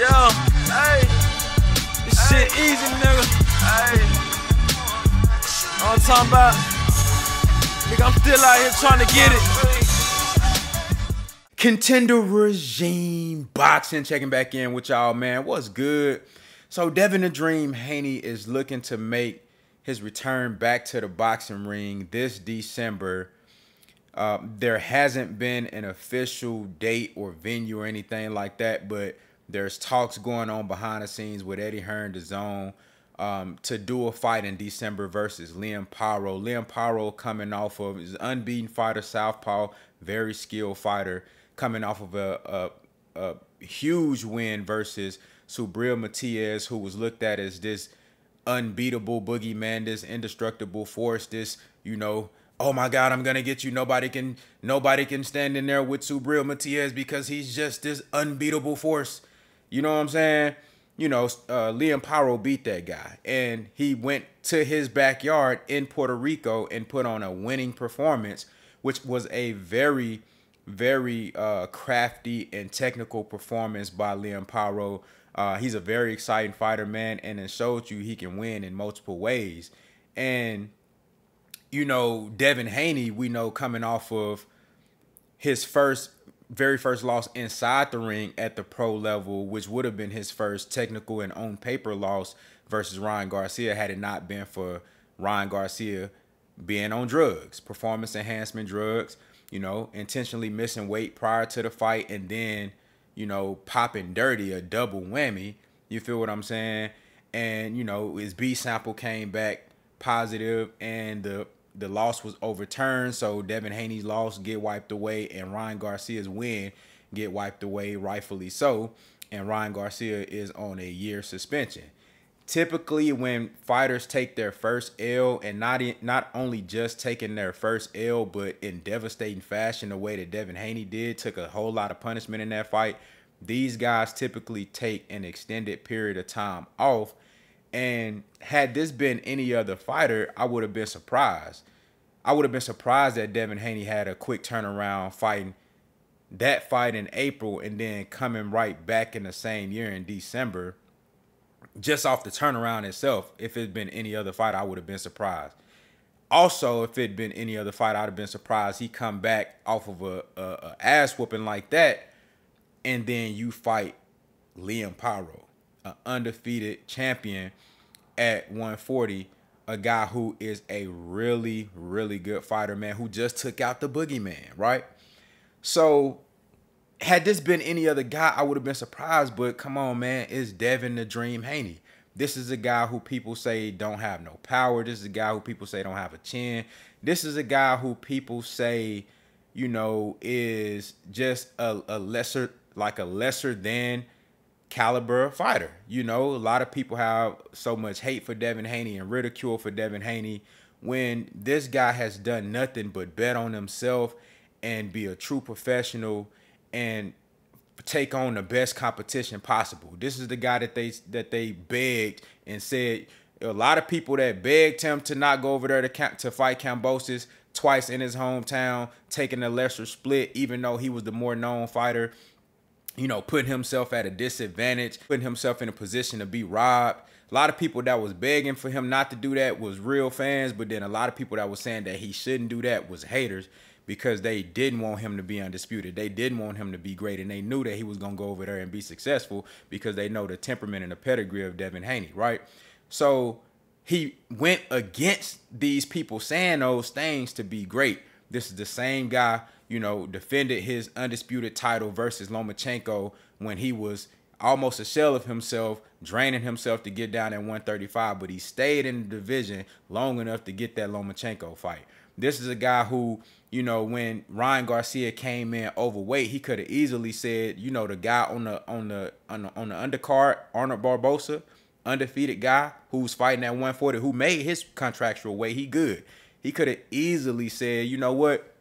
Yeah, hey, this shit easy, nigga. Hey, all I'm talking about, nigga, I'm still out here trying to get it. Contender Regime Boxing checking back in with y'all, man. What's good? So Devin the Dream Haney is looking to make his return back to the boxing ring this December. There hasn't been an official date or venue or anything like that, but there's talks going on behind the scenes with Eddie Hearn, DAZN, to do a fight in December versus Liam Paro. Liam Paro coming off of his unbeaten fighter, southpaw, very skilled fighter, coming off of a huge win versus Subriel Matias, who was looked at as this unbeatable boogeyman, this indestructible force, this, you know, oh my God, I'm gonna get you. Nobody can stand in there with Subriel Matias because he's just this unbeatable force. You know what I'm saying? You know, Liam Paro beat that guy, and he went to his backyard in Puerto Rico and put on a winning performance, which was a very, very crafty and technical performance by Liam Paro. He's a very exciting fighter, man, and it showed you he can win in multiple ways. And you know, Devin Haney, we know, coming off of his very first loss inside the ring at the pro level, which would have been his first technical and on paper loss versus Ryan Garcia, had it not been for Ryan Garcia being on drugs, performance enhancement drugs, you know, intentionally missing weight prior to the fight, and then, you know, popping dirty, a double whammy. You feel what I'm saying? And, you know, his B sample came back positive, and the loss was overturned, so Devin Haney's loss get wiped away, and Ryan Garcia's win get wiped away, rightfully so, and Ryan Garcia is on a year suspension. Typically, when fighters take their first L, and not only just taking their first L, but in devastating fashion, the way that Devin Haney did, took a whole lot of punishment in that fight, these guys typically take an extended period of time off. And had this been any other fighter, I would have been surprised. I would have been surprised that Devin Haney had a quick turnaround fighting that fight in April and then coming right back in the same year in December. Just off the turnaround itself, if it had been any other fight, I would have been surprised. Also, if it had been any other fight, I'd have been surprised he come back off of a ass whooping like that, and then you fight Liam Paro, an undefeated champion at 140, a guy who is a really, really good fighter, man, who just took out the boogeyman, right? So had this been any other guy, I would have been surprised, but come on, man, it's Devin the Dream Haney. This is a guy who people say don't have no power. This is a guy who people say don't have a chin. This is a guy who people say, you know, is just a lesser than caliber fighter. You know, a lot of people have so much hate for Devin Haney and ridicule for Devin Haney, when this guy has done nothing but bet on himself and be a true professional and take on the best competition possible. This is the guy that they begged and said, a lot of people that begged him to not go over there to fight Kambosos twice in his hometown, taking a lesser split, even though he was the more known fighter, you know, putting himself at a disadvantage, putting himself in a position to be robbed. A lot of people that was begging for him not to do that was real fans, but then a lot of people that was saying that he shouldn't do that was haters, because they didn't want him to be undisputed. They didn't want him to be great, and they knew that he was going to go over there and be successful because they know the temperament and the pedigree of Devin Haney, right? So he went against these people saying those things to be great. This is the same guy, you know, defended his undisputed title versus Lomachenko when he was almost a shell of himself, draining himself to get down at 135, but he stayed in the division long enough to get that Lomachenko fight. This is a guy who, you know, when Ryan Garcia came in overweight, he could have easily said, you know, the guy on the undercard, Arnold Barbosa, undefeated guy who's fighting at 140, who made his contractual weight, he good. He could have easily said, you know what,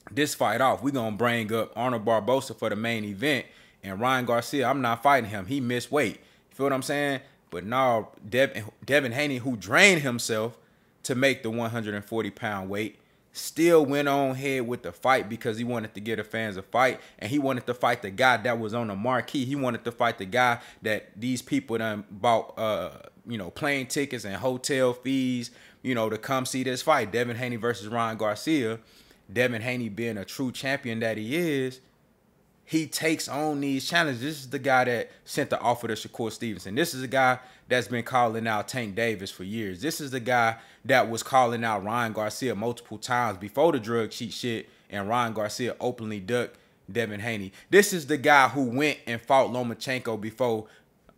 this fight off, we're going to bring up Arnold Barbosa for the main event, and Ryan Garcia, I'm not fighting him. He missed weight. You feel what I'm saying? But no, Devin Haney, who drained himself to make the 140-pound weight, still went on ahead with the fight because he wanted to give the fans a fight, and he wanted to fight the guy that was on the marquee. He wanted to fight the guy that these people done bought, you know, plane tickets and hotel fees, you know, to come see this fight. Devin Haney versus Ryan Garcia. Devin Haney, being a true champion that he is, he takes on these challenges. This is the guy that sent the offer to Shakur Stevenson. This is a guy that's been calling out Tank Davis for years. This is the guy that was calling out Ryan Garcia multiple times before the drug cheat shit, and Ryan Garcia openly ducked Devin Haney. This is the guy who went and fought Lomachenko before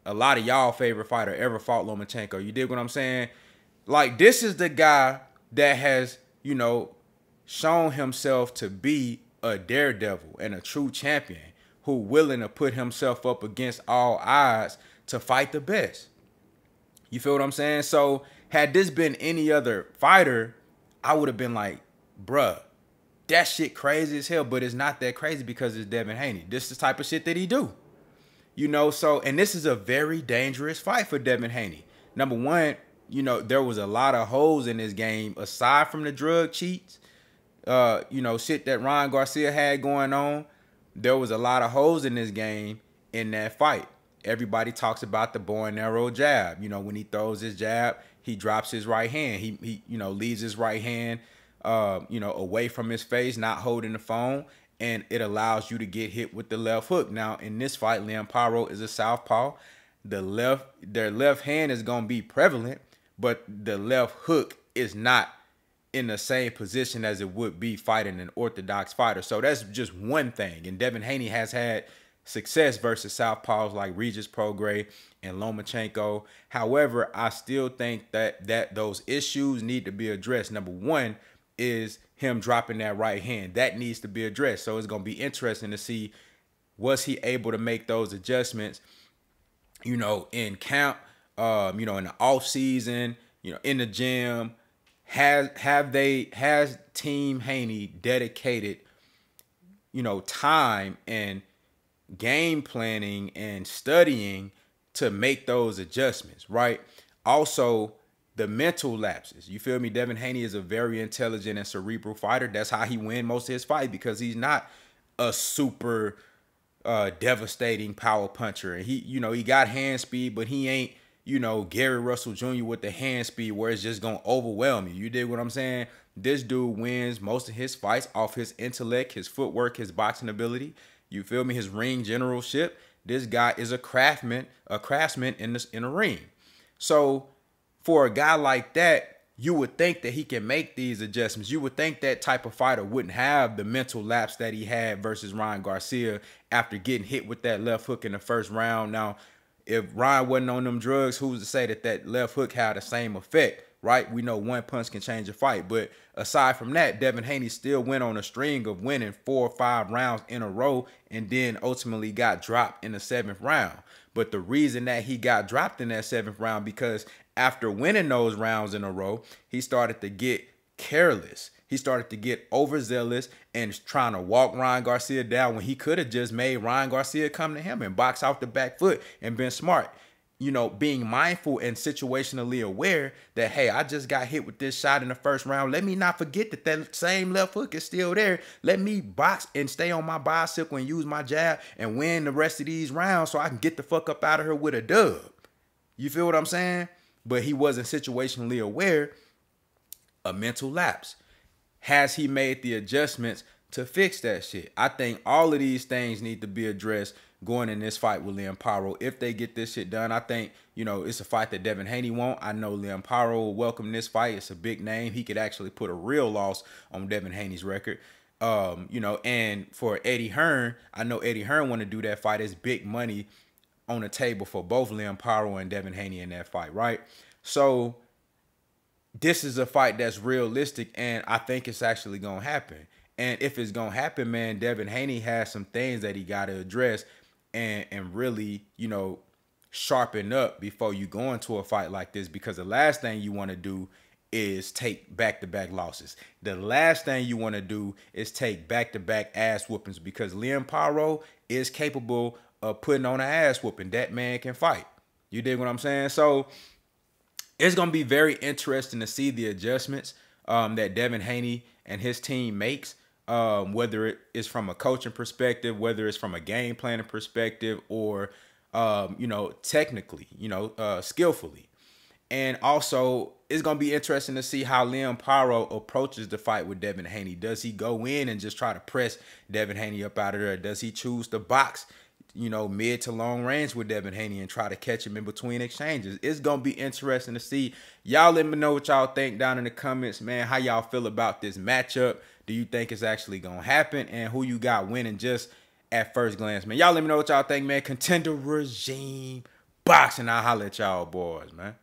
a lot of y'all favorite fighter ever fought Lomachenko. You dig what I'm saying? Like, this is the guy that has, you know, shown himself to be a daredevil and a true champion who willing to put himself up against all odds to fight the best. You feel what I'm saying? So had this been any other fighter, I would have been like, bruh, that shit crazy as hell. But it's not that crazy because it's Devin Haney. This is the type of shit that he do. You know, so, and this is a very dangerous fight for Devin Haney. Number one, you know, there was a lot of holes in this game aside from the drug cheats. You know, shit that Ryan Garcia had going on. There was a lot of holes in this game in that fight. Everybody talks about the bow and arrow jab. You know, when he throws his jab, he drops his right hand. He you know, leaves his right hand, you know, away from his face, not holding the phone, and it allows you to get hit with the left hook. Now, in this fight, Liam Paro is a southpaw. Their left hand is gonna be prevalent, but the left hook is not in the same position as it would be fighting an orthodox fighter. So that's just one thing. And Devin Haney has had success versus southpaws like Regis Prograis and Lomachenko. However, I still think that those issues need to be addressed. Number one is him dropping that right hand. That needs to be addressed. So it's going to be interesting to see, was he able to make those adjustments, you know, in camp, you know, in the off season, you know, in the gym. Has Team Haney dedicated, you know, time and game planning and studying to make those adjustments, right? Also, the mental lapses. You feel me? Devin Haney is a very intelligent and cerebral fighter. That's how he wins most of his fight, because he's not a super devastating power puncher. And he, you know, he got hand speed, but he ain't, you know, Gary Russell Jr. with the hand speed where it's just going to overwhelm you. You dig what I'm saying? This dude wins most of his fights off his intellect, his footwork, his boxing ability. You feel me? His ring generalship. This guy is a craftsman in the ring. So for a guy like that, you would think that he can make these adjustments. You would think that type of fighter wouldn't have the mental lapse that he had versus Ryan Garcia after getting hit with that left hook in the first round. Now, if Ryan wasn't on them drugs, who's to say that left hook had the same effect, right? We know one punch can change a fight. But aside from that, Devin Haney still went on a string of winning 4 or 5 rounds in a row and then ultimately got dropped in the 7th round. But the reason that he got dropped in that 7th round, because after winning those rounds in a row, he started to get careless. He started to get overzealous and trying to walk Ryan Garcia down when he could have just made Ryan Garcia come to him and box off the back foot and been smart. You know, being mindful and situationally aware that, hey, I just got hit with this shot in the first round. Let me not forget that same left hook is still there. Let me box and stay on my bicycle and use my jab and win the rest of these rounds so I can get the fuck up out of here with a dub. You feel what I'm saying? But he wasn't situationally aware. A mental lapse. Has he made the adjustments to fix that shit? I think all of these things need to be addressed going in this fight with Liam Paro. If they get this shit done, I think, you know, it's a fight that Devin Haney won't. I know Liam Paro will welcome this fight. It's a big name. He could actually put a real loss on Devin Haney's record. You know, and for Eddie Hearn, I know Eddie Hearn want to do that fight. It's big money on the table for both Liam Paro and Devin Haney in that fight, right? So this is a fight that's realistic, and I think it's actually going to happen. And if it's going to happen, man, Devin Haney has some things that he got to address and really, you know, sharpen up before you go into a fight like this, because the last thing you want to do is take back-to-back losses. The last thing you want to do is take back-to-back ass whoopings, because Liam Paro is capable of putting on an ass whooping. That man can fight. You dig what I'm saying? So it's going to be very interesting to see the adjustments that Devin Haney and his team makes, whether it is from a coaching perspective, whether it's from a game planning perspective, or you know, technically, you know, skillfully. And also, it's going to be interesting to see how Liam Paro approaches the fight with Devin Haney. Does he go in and just try to press Devin Haney up out of there? Does he choose to box, you know, mid to long range with Devin Haney and try to catch him in between exchanges? It's going to be interesting to see. Y'all let me know what y'all think down in the comments, man. How y'all feel about this matchup? Do you think it's actually going to happen? And who you got winning just at first glance, man? Y'all let me know what y'all think, man. Contender Regime Boxing. I'll holler at y'all boys, man.